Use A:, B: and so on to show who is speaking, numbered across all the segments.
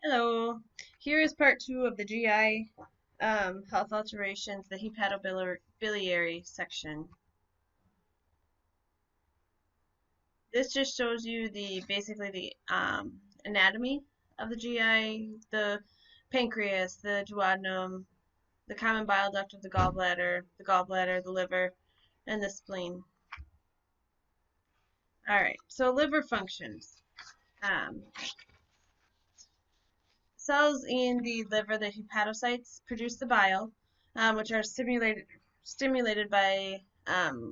A: Hello. Here is part two of the GI health alterations, the hepatobiliary section. This just shows you the basically the anatomy of the GI, the pancreas, the duodenum, the common bile duct of the gallbladder, the liver, and the spleen. All right. So liver functions. Um, Cells in the liver, the hepatocytes, produce the bile, which are stimulated by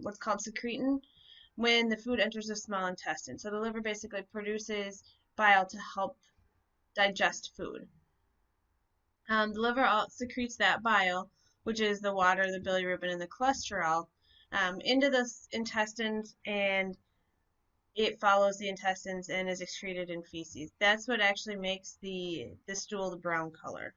A: what's called secretin when the food enters the small intestine. So the liver basically produces bile to help digest food. The liver secretes that bile, which is the water, the bilirubin, and the cholesterol, into the intestines, and it follows the intestines and is excreted in feces. That's what actually makes the stool the brown color.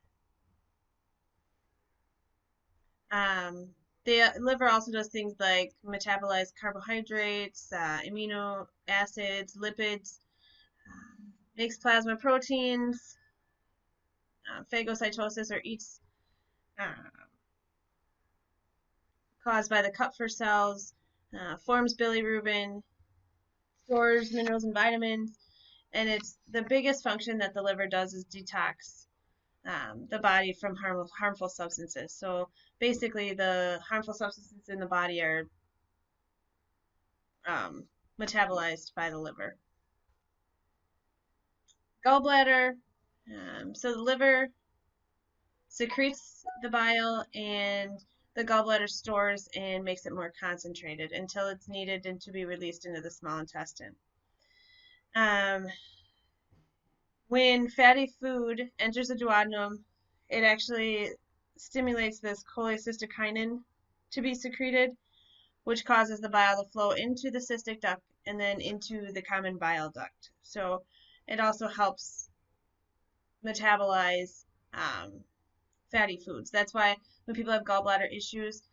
A: Um, the liver also does things like metabolize carbohydrates, amino acids, lipids, makes plasma proteins, phagocytosis, or eats uh, caused by the Kupffer cells, forms bilirubin, stores minerals and vitamins, and it's the biggest function that the liver does is detox the body from harmful substances. So basically, the harmful substances in the body are metabolized by the liver. Gallbladder. So the liver secretes the bile, and the gallbladder stores and makes it more concentrated until it's needed and to be released into the small intestine. Um, when fatty food enters the duodenum, it actually stimulates this cholecystokinin to be secreted, which causes the bile to flow into the cystic duct and then into the common bile duct. So it also helps metabolize fatty foods. That's why when people have gallbladder issues,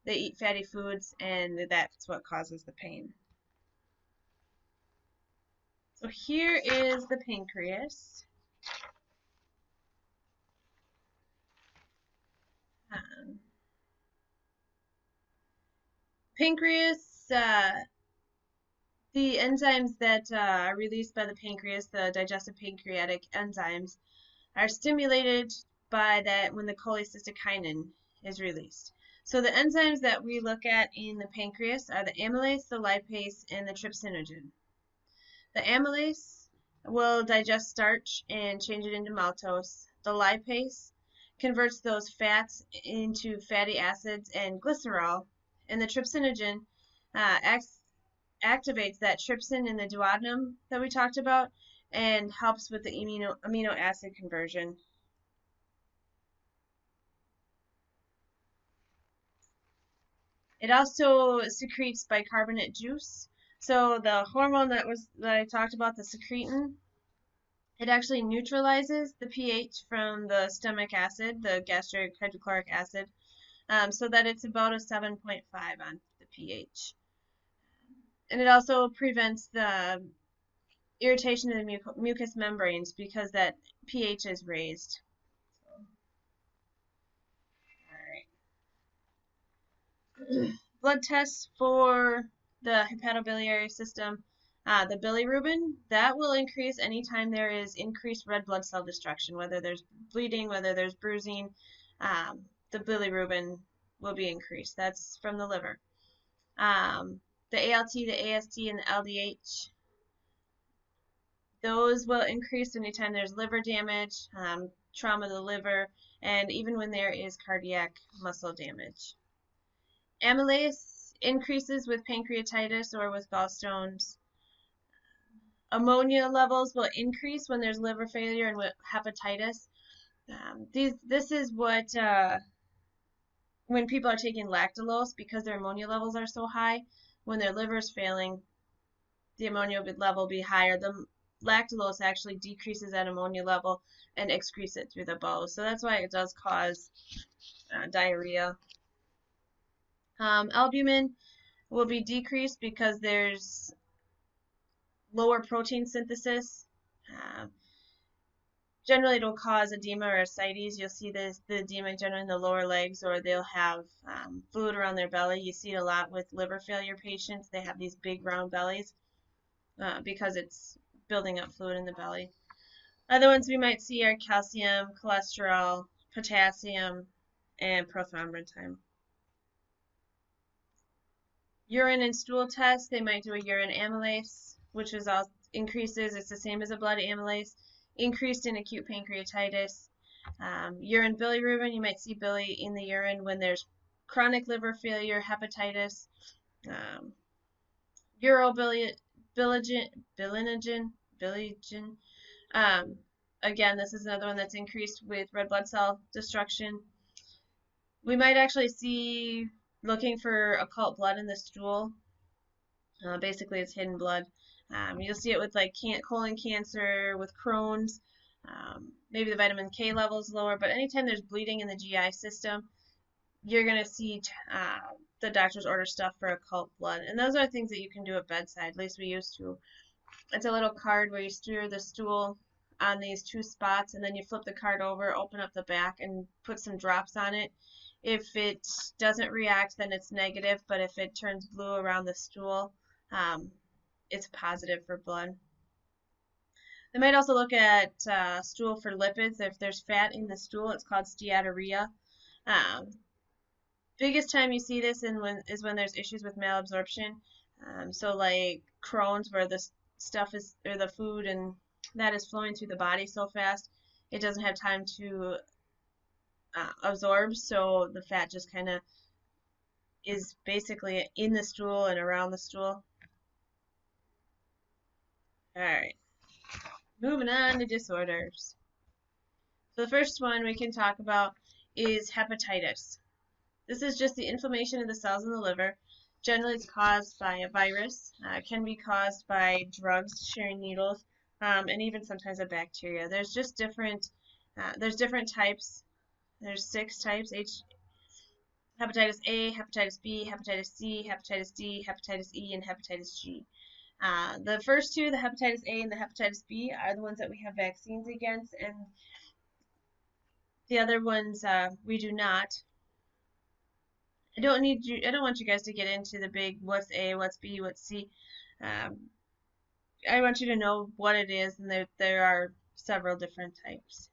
A: they eat fatty foods, and that's what causes the pain. So here is the pancreas. Um, Pancreas, the enzymes that are released by the pancreas, the digestive pancreatic enzymes, are stimulated by that when the cholecystokinin is released. So the enzymes that we look at in the pancreas are the amylase, the lipase, and the trypsinogen. The amylase will digest starch and change it into maltose. The lipase converts those fats into fatty acids and glycerol, and the trypsinogen activates that trypsin in the duodenum that we talked about and helps with the amino acid conversion. It also secretes bicarbonate juice. So the hormone that I talked about, the secretin, it actually neutralizes the pH from the stomach acid, the gastric hydrochloric acid, so that it's about a 7.5 on the pH. And it also prevents the irritation of the mucous membranes because that pH is raised. So, all right. Blood tests for the hepatobiliary system. The bilirubin, that will increase anytime there is increased red blood cell destruction, whether there's bleeding, whether there's bruising, the bilirubin will be increased. That's from the liver. The ALT, the AST, and the LDH, those will increase anytime there's liver damage, trauma to the liver, and even when there is cardiac muscle damage. Amylase increases with pancreatitis or with gallstones. Ammonia levels will increase when there's liver failure and with hepatitis. This is what when people are taking lactulose, because their ammonia levels are so high, when their liver is failing, the ammonia level will be higher. The lactulose actually decreases that ammonia level and excretes it through the bowels. So that's why it does cause diarrhea. Albumin will be decreased because there's lower protein synthesis. Generally, it'll cause edema or ascites. You'll see the edema generally in the lower legs, or they'll have fluid around their belly. You see it a lot with liver failure patients. They have these big round bellies because it's building up fluid in the belly. Other ones we might see are calcium, cholesterol, potassium, and prothrombin. Urine and stool tests, they might do a urine amylase, which is all increases. It's the same as a blood amylase, increased in acute pancreatitis. Urine bilirubin, you might see bili in the urine when there's chronic liver failure, hepatitis. Um, Urobilinogen, bilinogen. Again, this is another one that's increased with red blood cell destruction. We might actually see looking for occult blood in the stool. Basically, it's hidden blood. You'll see it with like colon cancer, with Crohn's. Maybe the vitamin K level is lower, but anytime there's bleeding in the GI system, you're going to see the doctors order stuff for occult blood. And those are things that you can do at bedside. At least we used to. It's a little card where you stir the stool on these two spots, and then you flip the card over, open up the back, and put some drops on it. If it doesn't react, then it's negative, but if it turns blue around the stool, um, it's positive for blood. They might also look at stool for lipids. If there's fat in the stool, it's called steatorrhea. Um, Biggest time you see this is when there's issues with malabsorption. So like Crohn's, where the stuff is, or the food and that is flowing through the body so fast, it doesn't have time to absorb. So the fat just kind of is basically in the stool and around the stool. All right, moving on to disorders. So the first one we can talk about is hepatitis. This is just the inflammation of the cells in the liver. Generally, it's caused by a virus. It can be caused by drugs, sharing needles, and even sometimes a bacteria. There's just different. There's different types. There's 6 types: hepatitis A, hepatitis B, hepatitis C, hepatitis D, hepatitis E, and hepatitis G. The first two, the hepatitis A and the hepatitis B, are the ones that we have vaccines against, and the other ones we do not. I don't want you guys to get into the big what's A, what's B, what's C. Um, I want you to know what it is, and there are several different types.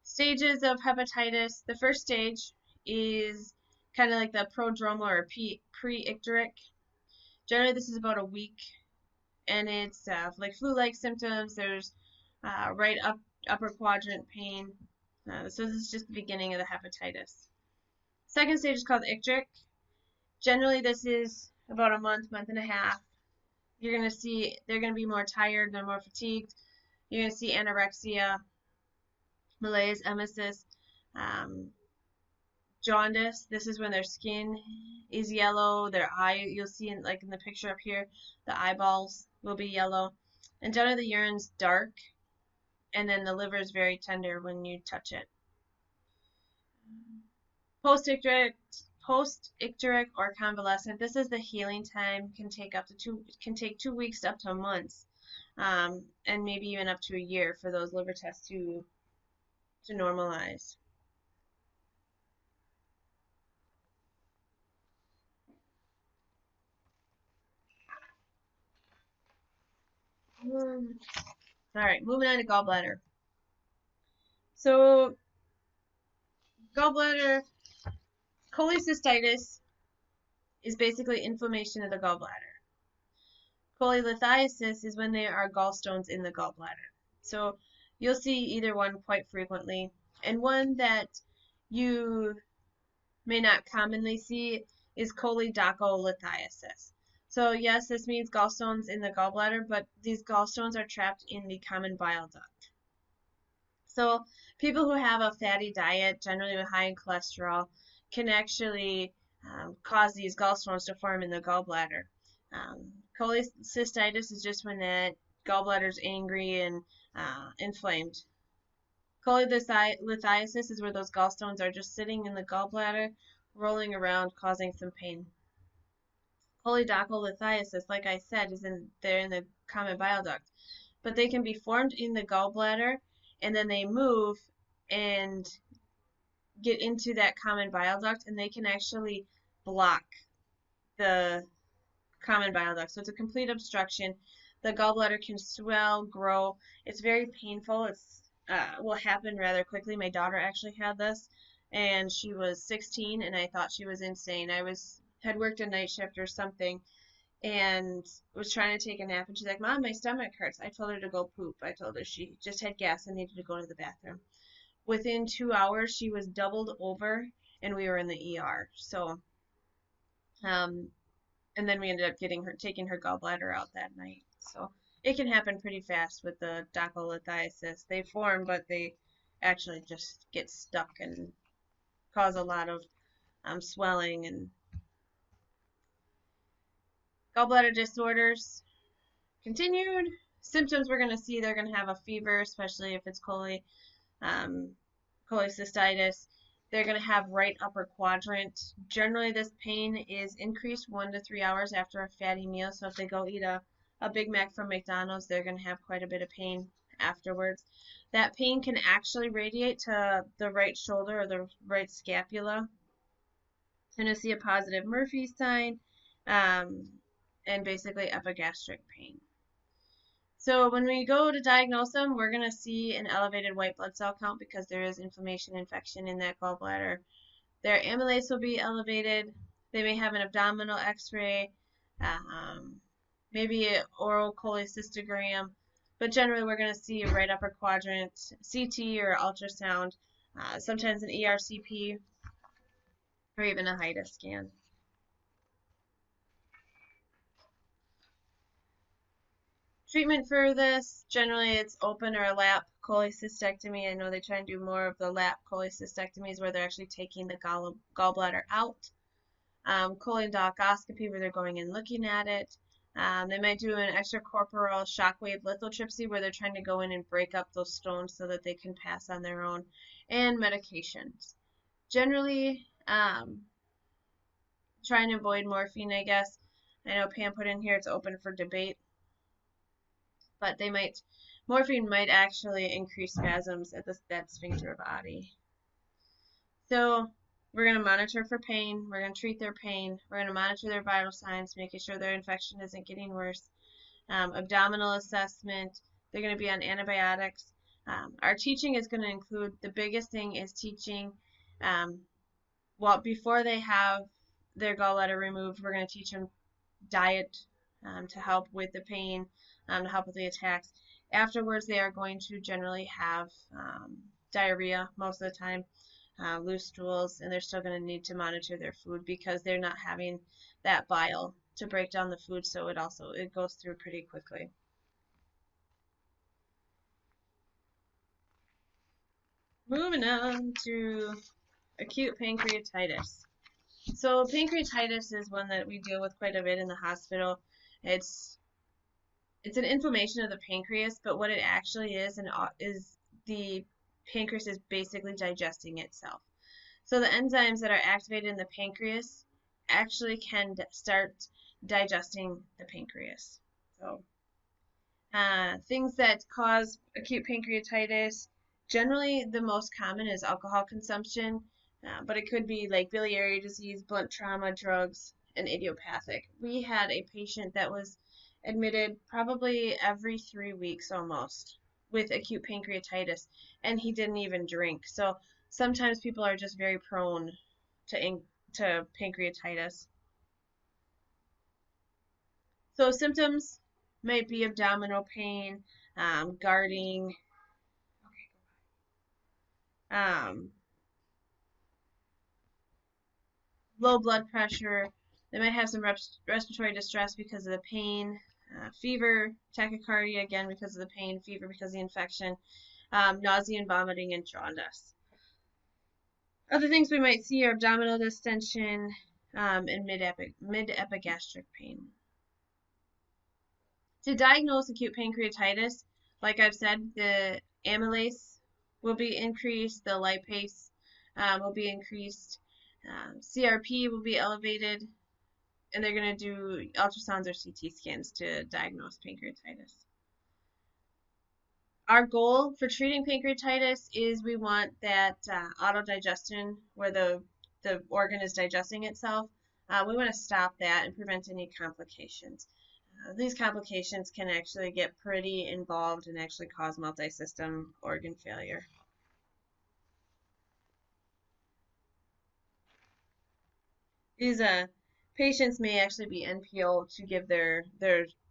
A: Stages of hepatitis. The first stage is kind of like the prodromal or pre-icteric. Generally, this is about a week, and it's like flu-like symptoms. There's right upper quadrant pain. So this is just the beginning of the hepatitis. Second stage is called icteric. Generally, this is about a month and a half. You're going to see they're going to be more tired, they're more fatigued. You're going to see anorexia, malaise, emesis, jaundice. This is when their skin is yellow, their eye, you'll see in the picture up here, the eyeballs will be yellow. And generally the urine's dark, and then the liver is very tender when you touch it. Post-icteric or convalescent. This is the healing time. Can take 2 weeks up to months, and maybe even up to a year for those liver tests to normalize. All right, moving on to gallbladder. So gallbladder cholecystitis is basically inflammation of the gallbladder. Cholelithiasis is when there are gallstones in the gallbladder. So you'll see either one quite frequently. And one that you may not commonly see is choledocholithiasis. So yes, this means gallstones in the gallbladder, but these gallstones are trapped in the common bile duct. So people who have a fatty diet, generally with high in cholesterol, can actually cause these gallstones to form in the gallbladder. Cholecystitis is just when that gallbladder is angry and inflamed. Cholelithiasis is where those gallstones are just sitting in the gallbladder, rolling around, causing some pain. Choledocholithiasis, like I said, is in the common bile duct. but they can be formed in the gallbladder and then they move and get into that common bile duct and they can actually block the common bile duct. So it's a complete obstruction. The gallbladder can swell, grow. It's very painful. It's will happen rather quickly. My daughter actually had this, and she was 16, and I thought she was insane. I had worked a night shift or something, and was trying to take a nap, and she's like, "Mom, my stomach hurts." I told her to go poop. I told her she just had gas and needed to go to the bathroom. Within 2 hours, she was doubled over, and we were in the ER. So, um, and then we ended up taking her gallbladder out that night. So it can happen pretty fast with the docholithiasis. They form, but they actually just get stuck and cause a lot of swelling and gallbladder disorders. Continued symptoms we're going to see, they're going to have a fever, especially if it's um, cholecystitis. They're going to have right upper quadrant. Generally, this pain is increased 1 to 3 hours after a fatty meal. So if they go eat a Big Mac from McDonald's, they're going to have quite a bit of pain afterwards. That pain can actually radiate to the right shoulder or the right scapula. Going to see a positive Murphy sign um, and basically epigastric pain. So when we go to diagnose them, we're going to see an elevated white blood cell count because there is inflammation, infection in that gallbladder. Their amylase will be elevated. They may have an abdominal x-ray, maybe an oral cholecystogram, but generally we're going to see a right upper quadrant, CT or ultrasound, sometimes an ERCP, or even a HIDA scan. Treatment for this, generally it's open or a lap cholecystectomy. I know they try and do more of the lap cholecystectomies where they're actually taking the gallbladder out. Cholecystectomy where they're going and looking at it. They might do an extracorporeal shockwave lithotripsy where they're trying to go in and break up those stones so that they can pass on their own. And medications. Generally, try and avoid morphine, I guess. I know Pam put in here it's open for debate. But morphine might actually increase spasms at that sphincter body. So we're going to monitor for pain. We're going to treat their pain. We're going to monitor their vital signs, making sure their infection isn't getting worse. Abdominal assessment. They're going to be on antibiotics. Our teaching is going to include, the biggest thing is teaching, before they have their gallbladder removed, we're going to teach them diet to help with the pain, to help with the attacks. Afterwards, they are going to generally have diarrhea most of the time, loose stools, and they're still going to need to monitor their food because they're not having that bile to break down the food, so it goes through pretty quickly. Moving on to acute pancreatitis. So pancreatitis is one that we deal with quite a bit in the hospital. It's an inflammation of the pancreas, but what it actually is is the pancreas is basically digesting itself. So the enzymes that are activated in the pancreas actually can start digesting the pancreas. So things that cause acute pancreatitis, generally the most common is alcohol consumption, but it could be like biliary disease, blunt trauma, drugs, and idiopathic. We had a patient that was admitted probably every 3 weeks almost with acute pancreatitis, and he didn't even drink. So sometimes people are just very prone to pancreatitis. So symptoms might be abdominal pain, guarding, low blood pressure. They might have some respiratory distress because of the pain, fever, tachycardia again because of the pain, fever because of the infection, nausea and vomiting, and jaundice. Other things we might see are abdominal distension and mid-epigastric pain. To diagnose acute pancreatitis, like I've said, the amylase will be increased, the lipase will be increased, CRP will be elevated, and they're going to do ultrasounds or CT scans to diagnose pancreatitis. Our goal for treating pancreatitis is we want that autodigestion where the organ is digesting itself. We want to stop that and prevent any complications. These complications can actually get pretty involved and actually cause multi-system organ failure. These patients may actually be NPO to give their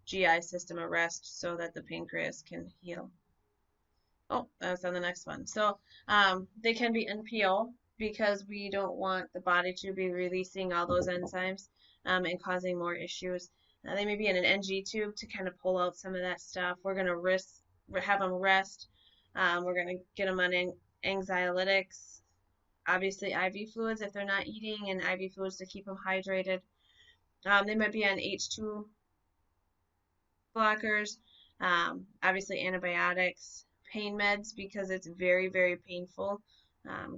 A: GI system a rest so that the pancreas can heal. Oh, that's on the next one. So they can be NPO because we don't want the body to be releasing all those enzymes and causing more issues. They may be in an NG tube to kind of pull out some of that stuff. We're going to have them rest. We're going to get them on anxiolytics, obviously IV fluids if they're not eating, and IV fluids to keep them hydrated. They might be on H2 blockers, obviously antibiotics, pain meds because it's very, very painful.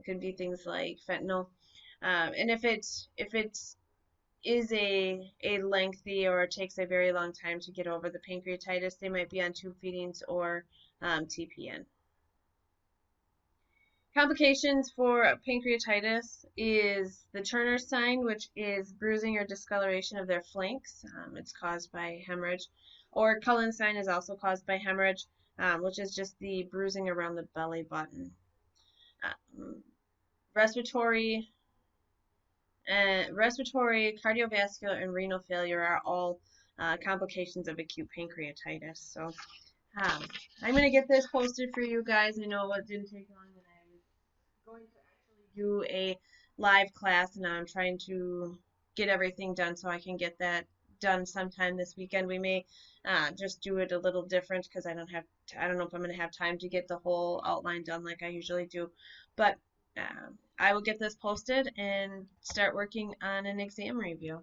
A: Could be things like fentanyl. And if it is a lengthy or it takes a very long time to get over the pancreatitis, they might be on tube feedings or TPN. Complications for pancreatitis is the Turner's sign, which is bruising or discoloration of their flanks. It's caused by hemorrhage. Or Cullen's sign is also caused by hemorrhage, which is just the bruising around the belly button. Um, respiratory, cardiovascular, and renal failure are all complications of acute pancreatitis. So I'm going to get this posted for you guys. I know it didn't take long, and I was going to actually do a live class, and I'm trying to get everything done so I can get that done sometime this weekend. We may just do it a little different because I don't know if I'm going to have time to get the whole outline done like I usually do, but I will get this posted and start working on an exam review.